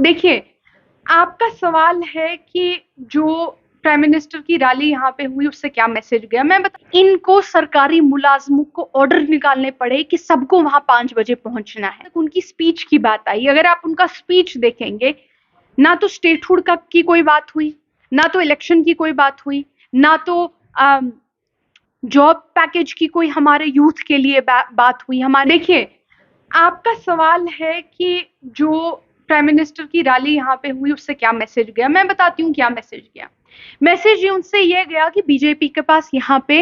देखिए, आपका सवाल है कि जो प्राइम मिनिस्टर की रैली यहाँ पे हुई उससे क्या मैसेज गया? मैं बता इनको सरकारी मुलाज़िमों को ऑर्डर निकालने पड़े कि सबको वहाँ 5 बजे पहुँचना है। उनकी स्पीच की बात आई, अगर आप उनका स्पीच देखेंगे, ना तो स्टेटहुड का की कोई बात हुई, ना तो इलेक्शन की कोई बात हुई, ना तो जॉब पैकेज की कोई हमारे यूथ के लिए बात हुई। हमारे देखिए, आपका सवाल है कि जो प्राइम मिनिस्टर की रैली यहाँ पे हुई उससे क्या मैसेज गया? मैं बताती हूँ क्या मैसेज गया। मैसेज उनसे ये गया कि बीजेपी के पास यहाँ पे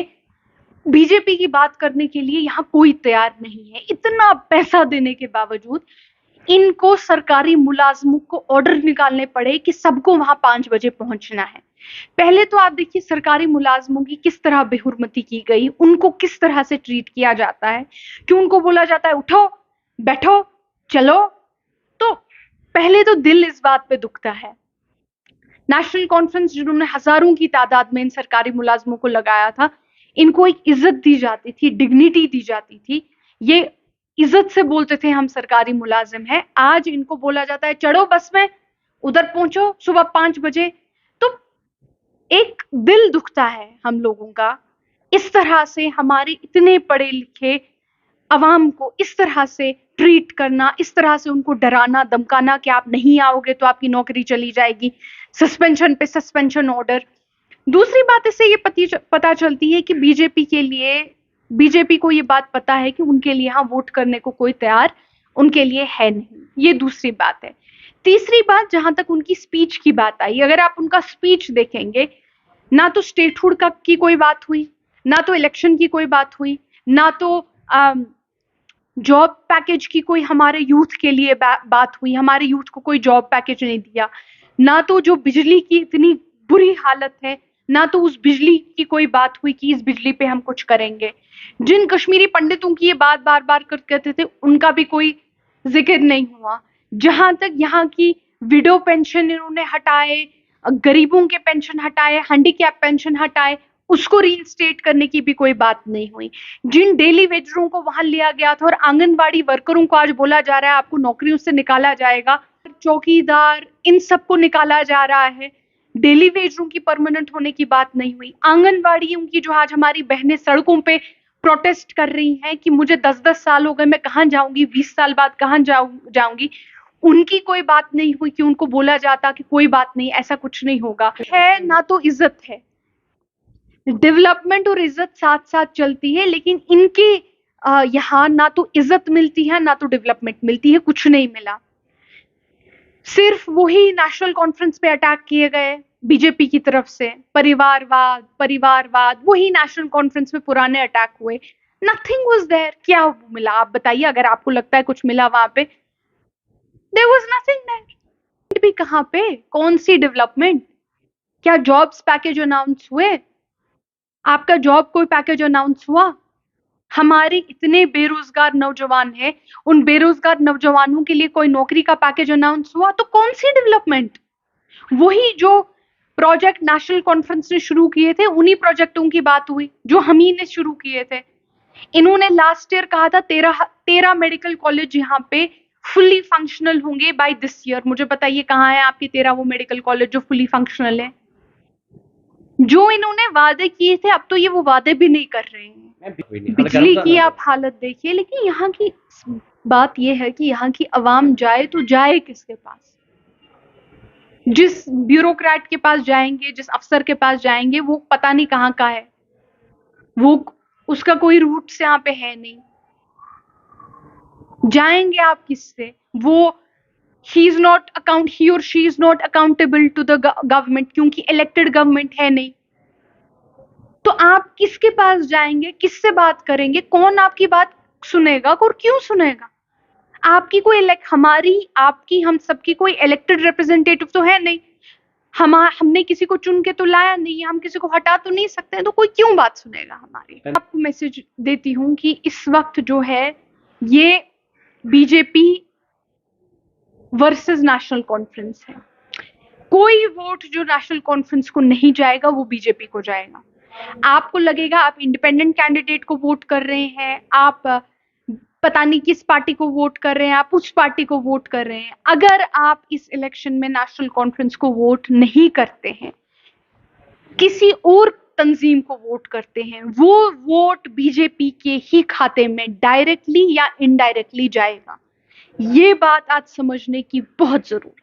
बीजेपी की बात करने के लिए यहाँ कोई तैयार नहीं है। इतना पैसा देने के बावजूद इनको सरकारी मुलाजिमों को ऑर्डर निकालने पड़े कि सबको वहां 5 बजे पहुंचना है। पहले तो आप देखिए सरकारी मुलाजिमों की किस तरह बेहुरमती की गई, उनको किस तरह से ट्रीट किया जाता है कि उनको बोला जाता है उठो, बैठो, चलो। तो पहले तो दिल इस बात पे दुखता है। नेशनल कॉन्फ्रेंस जिन्होंने हजारों की तादाद में इन सरकारी मुलाजिमों को लगाया था, इनको एक इज्जत दी जाती थी, डिग्निटी दी जाती थी। ये इज्जत से बोलते थे हम सरकारी मुलाजिम हैं। आज इनको बोला जाता है चढ़ो बस में, उधर पहुंचो सुबह 5 बजे। तो एक दिल दुखता है हम लोगों का। इस तरह से हमारे इतने पढ़े लिखे अवाम को इस तरह से ट्रीट करना, इस तरह से उनको डराना धमकाना कि आप नहीं आओगे तो आपकी नौकरी चली जाएगी, सस्पेंशन पे सस्पेंशन ऑर्डर। दूसरी बात इससे ये पता चलती है कि बीजेपी को ये बात पता है कि उनके लिए यहाँ वोट करने को कोई तैयार उनके लिए है नहीं। ये दूसरी बात है। तीसरी बात, जहां तक उनकी स्पीच की बात आई, अगर आप उनका स्पीच देखेंगे, ना तो स्टेटहुड का की कोई बात हुई, ना तो इलेक्शन की कोई बात हुई, ना तो जॉब पैकेज की कोई हमारे यूथ के लिए बात हुई। हमारे यूथ को कोई जॉब पैकेज नहीं दिया। ना तो जो बिजली की इतनी बुरी हालत है, ना तो उस बिजली की कोई बात हुई कि इस बिजली पे हम कुछ करेंगे। जिन कश्मीरी पंडितों की ये बात बार बार कर कहते थे, उनका भी कोई जिक्र नहीं हुआ। जहां तक यहाँ की विडो पेंशन इन्होंने हटाए, गरीबों के पेंशन हटाए, हैंडीकैप पेंशन हटाए, उसको रीइंस्टेट करने की भी कोई बात नहीं हुई। जिन डेली वेजरों को वहां लिया गया था और आंगनबाड़ी वर्करों को आज बोला जा रहा है आपको नौकरियों से निकाला जाएगा, चौकीदार, इन सबको निकाला जा रहा है। डेली वेजरों की परमानेंट होने की बात नहीं हुई। आंगनबाड़ियों की, जो आज हमारी बहनें सड़कों पे प्रोटेस्ट कर रही हैं कि मुझे 10-10 साल हो गए, मैं कहाँ जाऊंगी, 20 साल बाद कहाँ जाऊंगी, उनकी कोई बात नहीं हुई कि उनको बोला जाता कि कोई बात नहीं, ऐसा कुछ नहीं होगा। है ना तो इज्जत है। डेवलपमेंट और इज्जत साथ साथ चलती है, लेकिन इनके यहाँ ना तो इज्जत मिलती है ना तो डेवलपमेंट मिलती है। कुछ नहीं मिला। सिर्फ वही नेशनल कॉन्फ्रेंस पे अटैक किए गए बीजेपी की तरफ से, परिवारवाद, वही नेशनल कॉन्फ्रेंस में पुराने अटैक हुए। Nothing was there. क्या मिला आप बताइए, अगर आपको लगता है कुछ मिला वहां पे। There was nothing there. भी कहां पे, कौन सी डेवलपमेंट? क्या जॉब्स पैकेज अनाउंस हुए? आपका जॉब कोई पैकेज अनाउंस हुआ? हमारे इतने बेरोजगार नौजवान हैं, उन बेरोजगार नौजवानों के लिए कोई नौकरी का पैकेज अनाउंस हुआ? तो कौन सी डेवलपमेंट? वही जो प्रोजेक्ट नेशनल कॉन्फ्रेंस ने शुरू किए थे, उन्हीं प्रोजेक्टों की बात हुई जो हम ही ने शुरू किए थे। इन्होंने लास्ट ईयर कहा था 13 मेडिकल कॉलेज यहाँ पे फुल्ली फंक्शनल होंगे बाय दिस ईयर। मुझे बताइए कहाँ है आपके 13 वो मेडिकल कॉलेज जो फुल्ली फंक्शनल है? जो इन्होंने वादे किए थे, अब तो ये वो वादे भी नहीं कर रहे हैं। बिजली की आप हालत देखिए। लेकिन यहाँ की बात ये है कि यहाँ की आवाम जाए तो जाए किसके पास? जिस ब्यूरोक्रेट के पास जाएंगे, जिस अफसर के पास जाएंगे, वो पता नहीं कहाँ का है, वो उसका कोई रूट यहाँ पे है नहीं। जाएंगे आप किससे? वो he or she is not accountable to the government, क्योंकि इलेक्टेड गवर्नमेंट है नहीं। तो आप किसके पास जाएंगे, किससे बात करेंगे? कौन आपकी बात सुनेगा और क्यों सुनेगा? आपकी कोई आपकी, हम सबकी कोई इलेक्टेड रिप्रेजेंटेटिव तो है नहीं। हमने किसी को चुन के तो लाया नहीं, हम किसी को हटा तो नहीं सकते, तो कोई क्यों बात सुनेगा हमारी? आपको मैसेज देती हूँ कि इस वक्त जो है ये बीजेपी वर्सेस नेशनल कॉन्फ्रेंस है। कोई वोट जो नेशनल कॉन्फ्रेंस को नहीं जाएगा वो बीजेपी को जाएगा। आपको लगेगा आप इंडिपेंडेंट कैंडिडेट को वोट कर रहे हैं, आप पता नहीं किस पार्टी को वोट कर रहे हैं, आप उस पार्टी को वोट कर रहे हैं। अगर आप इस इलेक्शन में नेशनल कॉन्फ्रेंस को वोट नहीं करते हैं, किसी और तंजीम को वोट करते हैं, वो वोट बीजेपी के ही खाते में डायरेक्टली या इनडायरेक्टली जाएगा। ये बात आज समझने की बहुत जरूरत है।